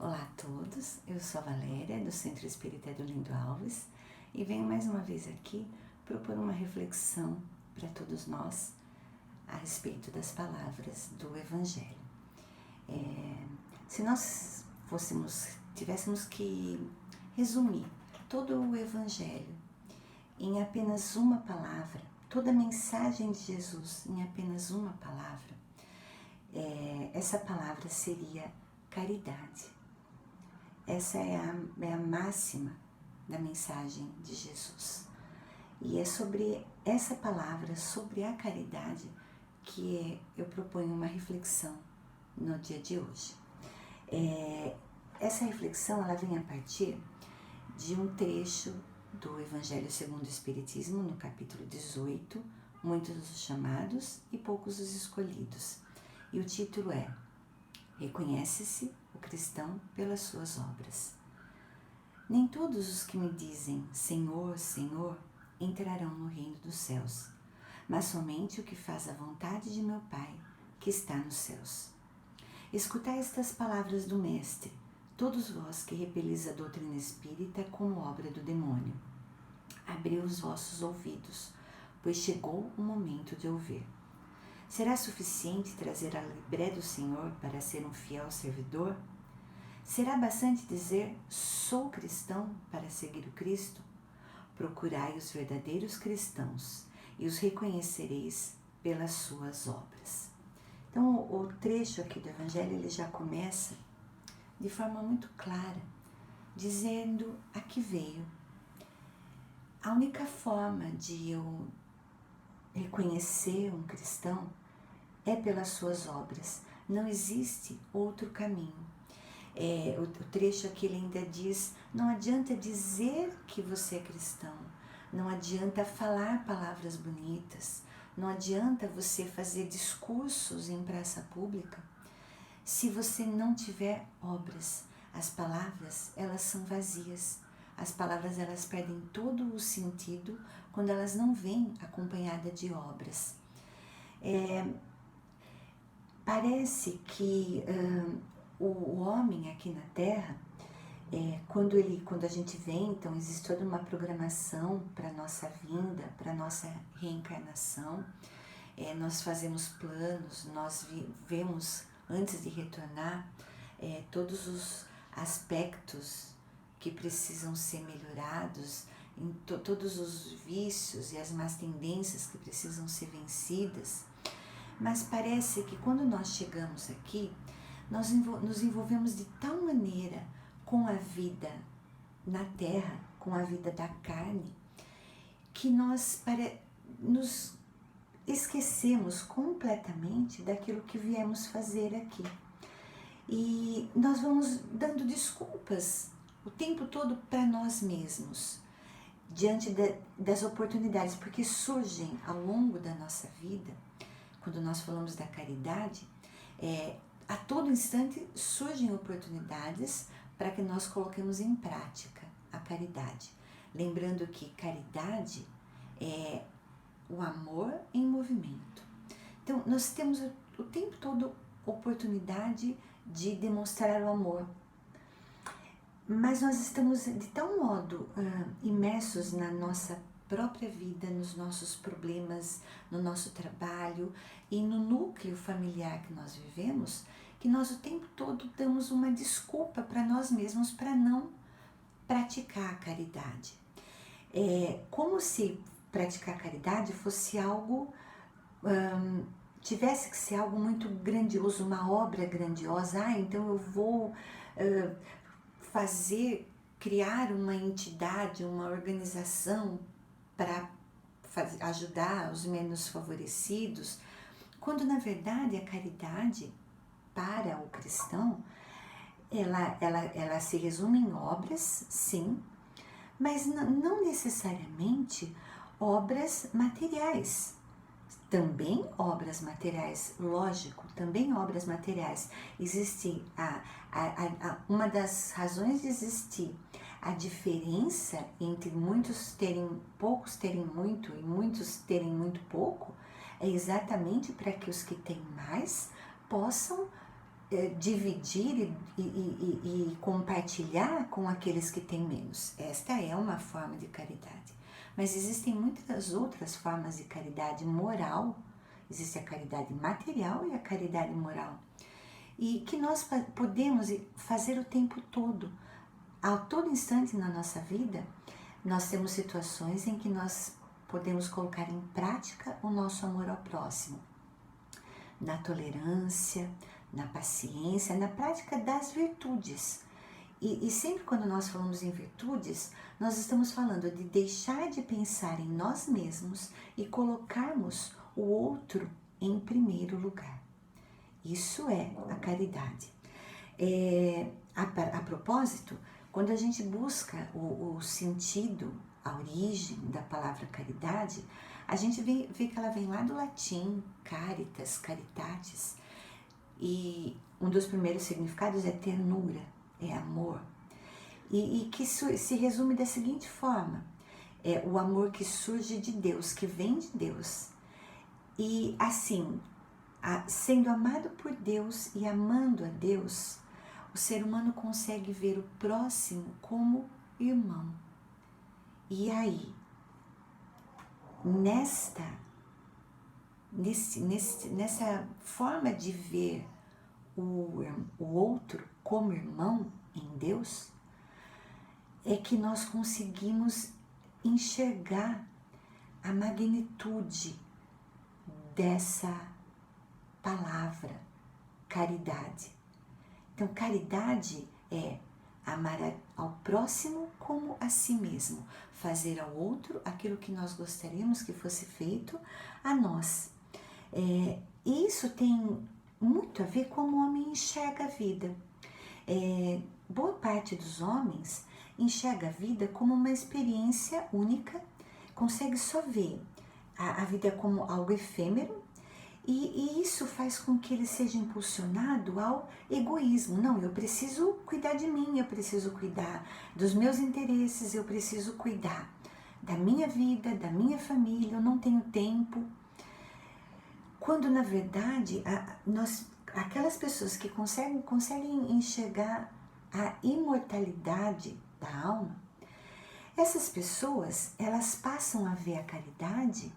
Olá a todos, eu sou a Valéria, do Centro Espírita Lindo Alves, e venho mais uma vez aqui propor uma reflexão para todos nós a respeito das palavras do Evangelho. Se nós tivéssemos que resumir todo o Evangelho em apenas uma palavra, toda a mensagem de Jesus em apenas uma palavra, essa palavra seria caridade. Essa é a máxima da mensagem de Jesus. E é sobre essa palavra, sobre a caridade, que eu proponho uma reflexão no dia de hoje. Essa reflexão ela vem a partir de um trecho do Evangelho segundo o Espiritismo, no capítulo 18, Muitos os chamados e poucos os escolhidos. E o título é Reconhece-se o cristão pelas suas obras. Nem todos os que me dizem Senhor, Senhor, entrarão no reino dos céus, mas somente o que faz a vontade de meu Pai, que está nos céus. Escutai estas palavras do Mestre, todos vós que repelis a doutrina espírita como obra do demônio. Abri os vossos ouvidos, pois chegou o momento de ouvir. Será suficiente trazer a libré do Senhor para ser um fiel servidor? Será bastante dizer, sou cristão, para seguir o Cristo? Procurai os verdadeiros cristãos e os reconhecereis pelas suas obras. Então, o trecho aqui do Evangelho, ele já começa de forma muito clara, dizendo a que veio. A única forma de eu reconhecer um cristão é pelas suas obras. Não existe outro caminho. O trecho aqui ele ainda diz, não adianta dizer que você é cristão, não adianta falar palavras bonitas, não adianta você fazer discursos em praça pública, se você não tiver obras. As palavras, elas são vazias, as palavras elas perdem todo o sentido quando elas não vêm acompanhadas de obras. Parece que o homem aqui na Terra, quando a gente vem, então existe toda uma programação para a nossa vinda, para a nossa reencarnação, nós fazemos planos, nós vemos antes de retornar todos os aspectos que precisam ser melhorados, todos os vícios e as más tendências que precisam ser vencidas. Mas parece que quando nós chegamos aqui, nós nos envolvemos de tal maneira com a vida na Terra, com a vida da carne, que nós nos esquecemos completamente daquilo que viemos fazer aqui. E nós vamos dando desculpas o tempo todo para nós mesmos, diante das oportunidades, porque surgem ao longo da nossa vida. Quando nós falamos da caridade, a todo instante surgem oportunidades para que nós coloquemos em prática a caridade. Lembrando que caridade é o amor em movimento. Então, nós temos o tempo todo oportunidade de demonstrar o amor. Mas nós estamos de tal modo imersos na nossa própria vida, nos nossos problemas, no nosso trabalho e no núcleo familiar que nós vivemos, que nós o tempo todo damos uma desculpa para nós mesmos para não praticar a caridade. Como se praticar a caridade fosse algo, tivesse que ser algo muito grandioso, uma obra grandiosa. Então eu vou criar uma entidade, uma organização para ajudar os menos favorecidos, quando na verdade a caridade para o cristão, ela se resume em obras, sim, mas não necessariamente obras materiais. Também obras materiais, lógico, também obras materiais. Existe uma das razões de existir a diferença entre poucos terem muito e muitos terem muito pouco, é exatamente para que os que têm mais possam dividir e compartilhar com aqueles que têm menos. Esta é uma forma de caridade. Mas existem muitas outras formas de caridade moral. Existe a caridade material e a caridade moral. E que nós podemos fazer o tempo todo. A todo instante na nossa vida, nós temos situações em que nós podemos colocar em prática o nosso amor ao próximo. Na tolerância, na paciência, na prática das virtudes. E sempre quando nós falamos em virtudes, nós estamos falando de deixar de pensar em nós mesmos e colocarmos o outro em primeiro lugar. Isso é a caridade. A propósito, quando a gente busca o sentido, a origem da palavra caridade, a gente vê que ela vem lá do latim, caritas, caritatis, e um dos primeiros significados é ternura, é amor, e que se resume da seguinte forma: é o amor que surge de Deus, que vem de Deus, e assim, sendo amado por Deus e amando a Deus, o ser humano consegue ver o próximo como irmão. E aí, nessa forma de ver o outro como irmão em Deus, é que nós conseguimos enxergar a magnitude dessa palavra, caridade. Então, caridade é amar ao próximo como a si mesmo, fazer ao outro aquilo que nós gostaríamos que fosse feito a nós. E isso tem muito a ver com como o homem enxerga a vida. Boa parte dos homens enxerga a vida como uma experiência única, consegue só ver a vida como algo efêmero, e isso faz com que ele seja impulsionado ao egoísmo. Não, eu preciso cuidar de mim, eu preciso cuidar dos meus interesses, eu preciso cuidar da minha vida, da minha família, eu não tenho tempo. Quando, na verdade, aquelas pessoas que conseguem enxergar a imortalidade da alma, essas pessoas, elas passam a ver a caridade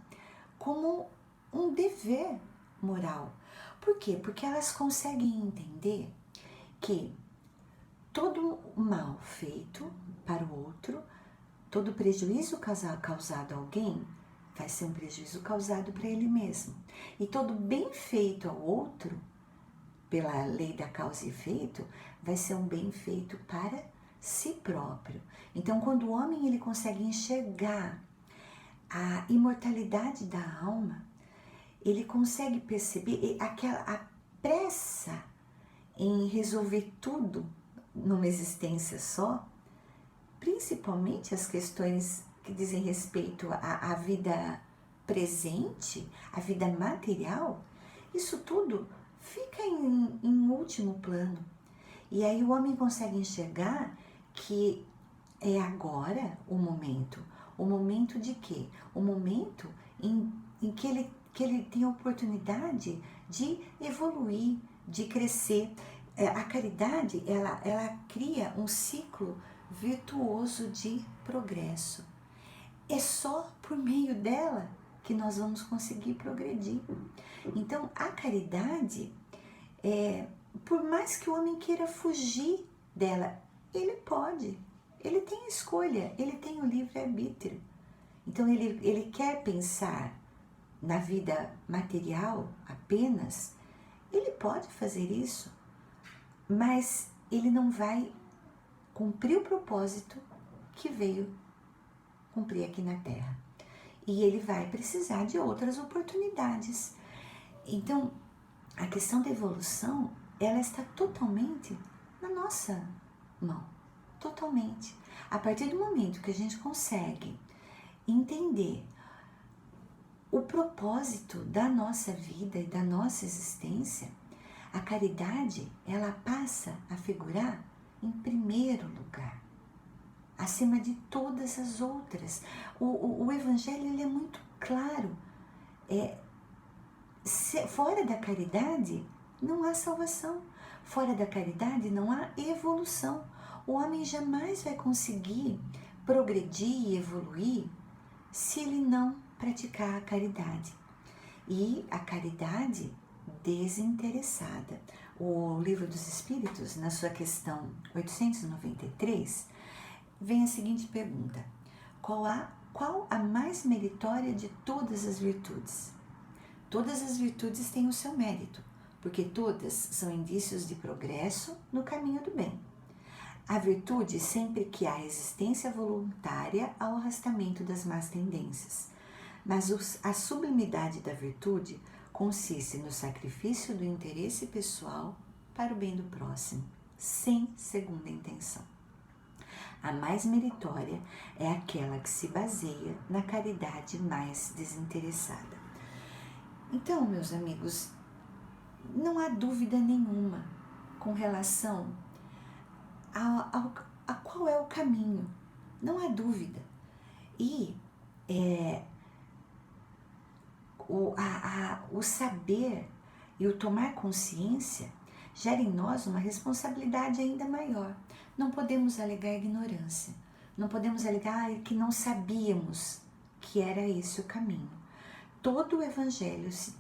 como um dever moral. Por quê? Porque elas conseguem entender que todo mal feito para o outro, todo prejuízo causado a alguém, vai ser um prejuízo causado para ele mesmo. E todo bem feito ao outro, pela lei da causa e efeito, vai ser um bem feito para si próprio. Então, quando o homem ele consegue enxergar a imortalidade da alma, ele consegue perceber a pressa em resolver tudo numa existência só, principalmente as questões que dizem respeito à vida presente, à vida material. Isso tudo fica em último plano. E aí o homem consegue enxergar que é agora o momento. O momento de quê? O momento em que ele tem a oportunidade de evoluir, de crescer. A caridade, ela cria um ciclo virtuoso de progresso. É só por meio dela que nós vamos conseguir progredir. Então, a caridade, por mais que o homem queira fugir dela, ele pode, ele tem escolha, ele tem o livre-arbítrio. Então, ele quer pensar na vida material apenas, ele pode fazer isso, mas ele não vai cumprir o propósito que veio cumprir aqui na Terra. E ele vai precisar de outras oportunidades. Então, a questão da evolução, ela está totalmente na nossa mão. Totalmente. A partir do momento que a gente consegue entender o propósito da nossa vida e da nossa existência, a caridade, ela passa a figurar em primeiro lugar, acima de todas as outras. O Evangelho, ele é muito claro. Fora da caridade, não há salvação. Fora da caridade não há evolução. O homem jamais vai conseguir progredir e evoluir se ele não praticar a caridade. E a caridade desinteressada. O Livro dos Espíritos, na sua questão 893, vem a seguinte pergunta: qual a mais meritória de todas as virtudes? Todas as virtudes têm o seu mérito, porque todas são indícios de progresso no caminho do bem. A virtude sempre que há resistência voluntária ao arrastamento das más tendências. Mas a sublimidade da virtude consiste no sacrifício do interesse pessoal para o bem do próximo, sem segunda intenção. A mais meritória é aquela que se baseia na caridade mais desinteressada. Então, meus amigos, não há dúvida nenhuma com relação a qual é o caminho. Não há dúvida. E o saber e o tomar consciência gera em nós uma responsabilidade ainda maior. Não podemos alegar ignorância. Não podemos alegar que não sabíamos que era esse o caminho. Todo o Evangelho, se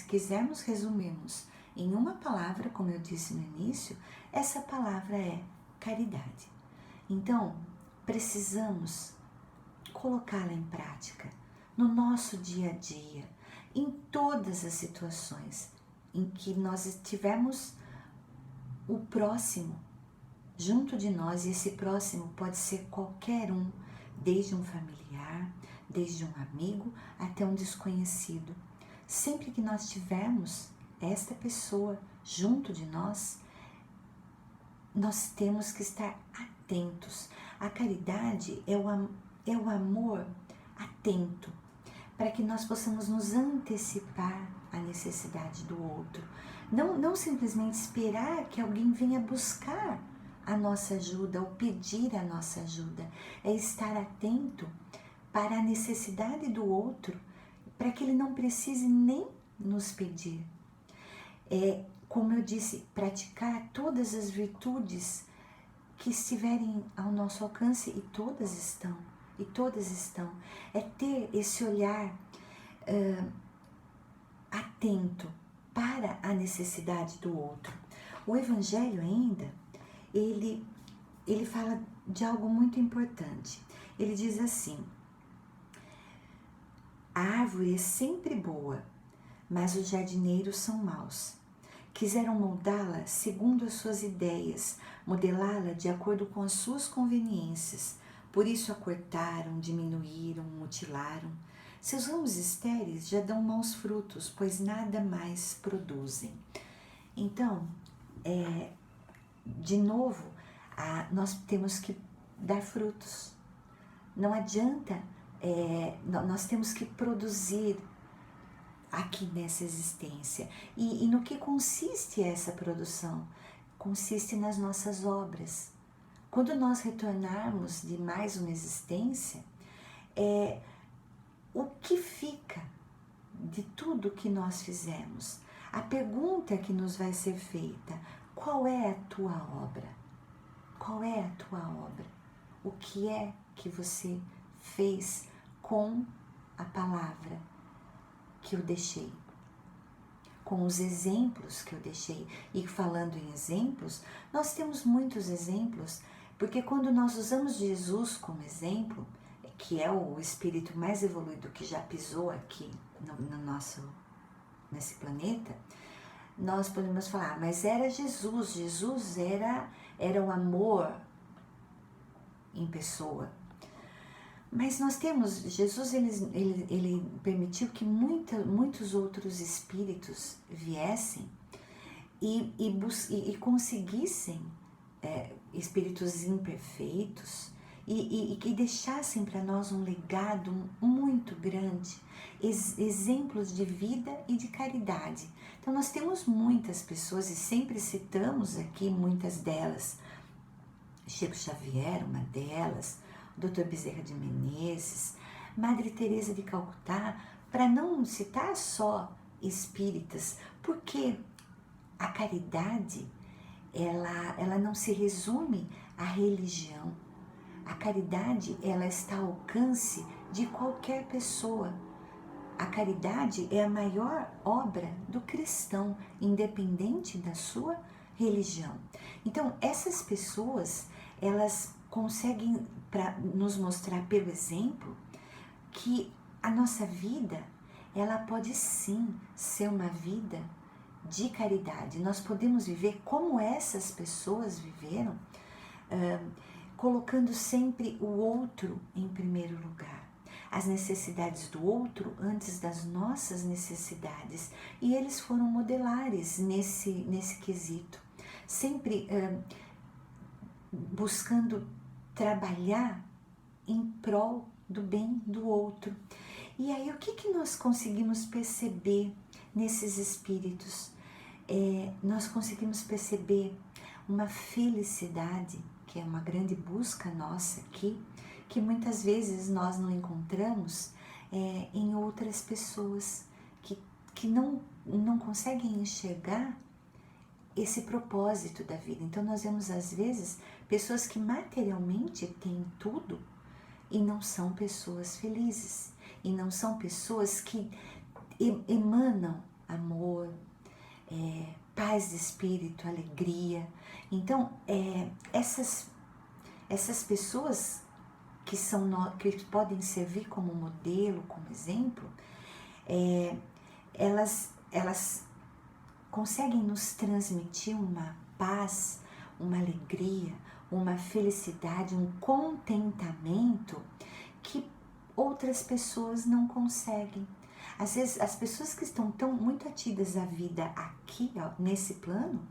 quisermos resumirmos em uma palavra, como eu disse no início, essa palavra é caridade. Então, precisamos colocá-la em prática no nosso dia a dia, em todas as situações em que nós tivermos o próximo junto de nós, e esse próximo pode ser qualquer um, desde um familiar, desde um amigo até um desconhecido. Sempre que nós tivermos esta pessoa junto de nós, nós temos que estar atentos. A caridade é o amor atento, para que nós possamos nos antecipar à necessidade do outro. Não simplesmente esperar que alguém venha buscar a nossa ajuda ou pedir a nossa ajuda. É estar atento para a necessidade do outro, para que ele não precise nem nos pedir. Como eu disse, praticar todas as virtudes que estiverem ao nosso alcance, e todas estão, é ter esse olhar atento para a necessidade do outro. O Evangelho ainda, ele fala de algo muito importante. Ele diz assim: a árvore é sempre boa, mas os jardineiros são maus. Quiseram moldá-la segundo as suas ideias, modelá-la de acordo com as suas conveniências. Por isso a cortaram, diminuíram, mutilaram. Seus ramos estéreis já dão maus frutos, pois nada mais produzem. Então, de novo, nós temos que dar frutos. Não adianta, nós temos que produzir aqui nessa existência. E no que consiste essa produção? Consiste nas nossas obras. Quando nós retornarmos de mais uma existência, o que fica de tudo que nós fizemos? A pergunta que nos vai ser feita: qual é a tua obra? Qual é a tua obra? O que é que você fez com a palavra que eu deixei? Com os exemplos que eu deixei? E falando em exemplos, nós temos muitos exemplos, porque quando nós usamos Jesus como exemplo, que é o espírito mais evoluído que já pisou aqui nesse planeta, nós podemos falar, mas era Jesus era o amor em pessoa. Mas nós temos, Jesus ele permitiu que muitos outros espíritos viessem e conseguissem, espíritos imperfeitos, e que deixassem para nós um legado muito grande, exemplos de vida e de caridade. Então nós temos muitas pessoas, e sempre citamos aqui muitas delas. Chico Xavier, uma delas, Dr. Bezerra de Menezes, Madre Teresa de Calcutá, para não citar só espíritas, porque a caridade ela não se resume à religião. A caridade, ela está ao alcance de qualquer pessoa. A caridade é a maior obra do cristão, independente da sua religião. Então, essas pessoas, elas conseguem nos mostrar pelo exemplo que a nossa vida, ela pode sim ser uma vida de caridade. Nós podemos viver como essas pessoas viveram, colocando sempre o outro em primeiro lugar. As necessidades do outro antes das nossas necessidades. E eles foram modelares nesse quesito. Sempre buscando trabalhar em prol do bem do outro. E aí, o que nós conseguimos perceber nesses espíritos? Nós conseguimos perceber uma felicidade, que é uma grande busca nossa aqui, que muitas vezes nós não encontramos em outras pessoas que não conseguem enxergar esse propósito da vida. Então nós vemos às vezes pessoas que materialmente têm tudo e não são pessoas felizes, e não são pessoas que emanam amor, paz de espírito, alegria. Então essas pessoas que podem servir como modelo, como exemplo, elas conseguem nos transmitir uma paz, uma alegria, uma felicidade, um contentamento que outras pessoas não conseguem. Às vezes, as pessoas que estão muito atidas à vida aqui, nesse plano,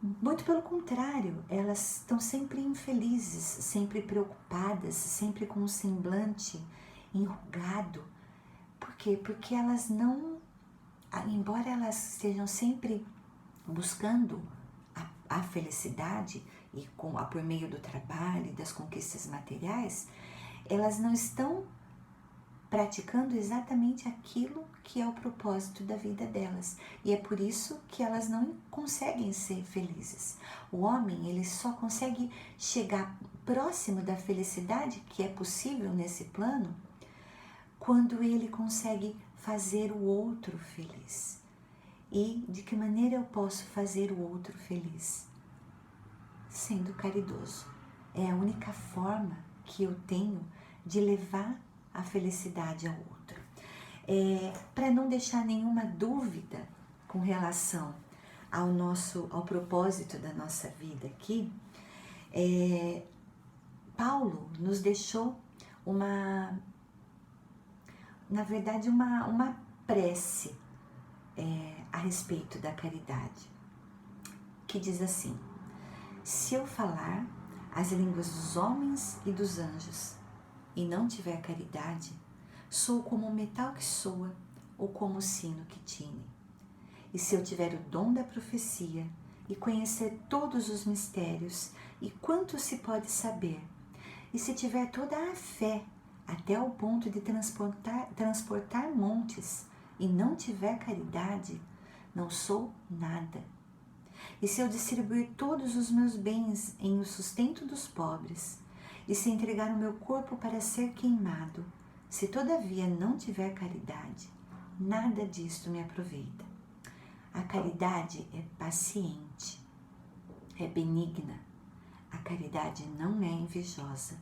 muito pelo contrário, elas estão sempre infelizes, sempre preocupadas, sempre com um semblante enrugado. Por quê? Porque elas não, embora elas estejam sempre buscando a felicidade e por meio do trabalho e das conquistas materiais, elas não estão praticando exatamente aquilo que é o propósito da vida delas. E é por isso que elas não conseguem ser felizes. O homem, ele só consegue chegar próximo da felicidade que é possível nesse plano quando ele consegue fazer o outro feliz. E de que maneira eu posso fazer o outro feliz? Sendo caridoso. É a única forma que eu tenho de levar a felicidade ao outro. Para não deixar nenhuma dúvida com relação ao propósito da nossa vida aqui, Paulo nos deixou na verdade, uma prece a respeito da caridade, que diz assim: se eu falar as línguas dos homens e dos anjos e não tiver caridade, sou como o metal que soa ou como o sino que tine. E se eu tiver o dom da profecia e conhecer todos os mistérios e quanto se pode saber, e se tiver toda a fé até ao ponto de transportar montes e não tiver caridade, não sou nada. E se eu distribuir todos os meus bens em o sustento dos pobres, e se entregar o meu corpo para ser queimado, se todavia não tiver caridade, nada disto me aproveita. A caridade é paciente, é benigna. A caridade não é invejosa,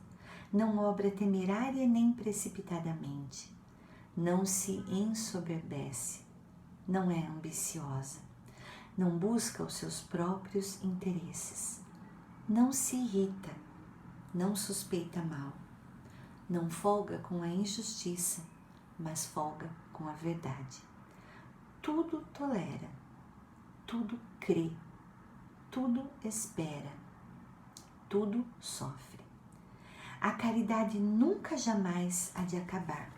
não obra temerária nem precipitadamente, não se ensoberbece, não é ambiciosa, não busca os seus próprios interesses, não se irrita, não suspeita mal, não folga com a injustiça, mas folga com a verdade. Tudo tolera, tudo crê, tudo espera, tudo sofre. A caridade nunca jamais há de acabar,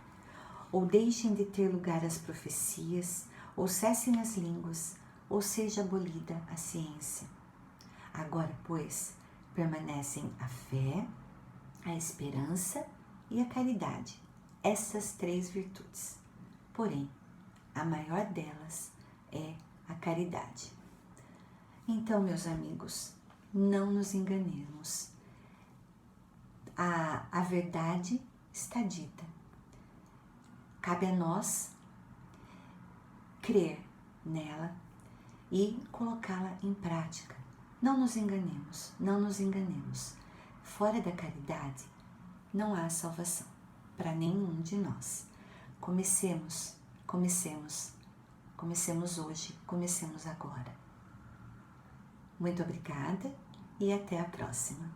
ou deixem de ter lugar as profecias, ou cessem as línguas, ou seja abolida a ciência. Agora, pois, permanecem a fé, a esperança e a caridade, essas três virtudes. Porém, a maior delas é a caridade. Então, meus amigos, não nos enganemos. A verdade está dita. Cabe a nós crer nela e colocá-la em prática. Não nos enganemos, não nos enganemos. Fora da caridade não há salvação para nenhum de nós. Comecemos hoje, comecemos agora. Muito obrigada e até a próxima.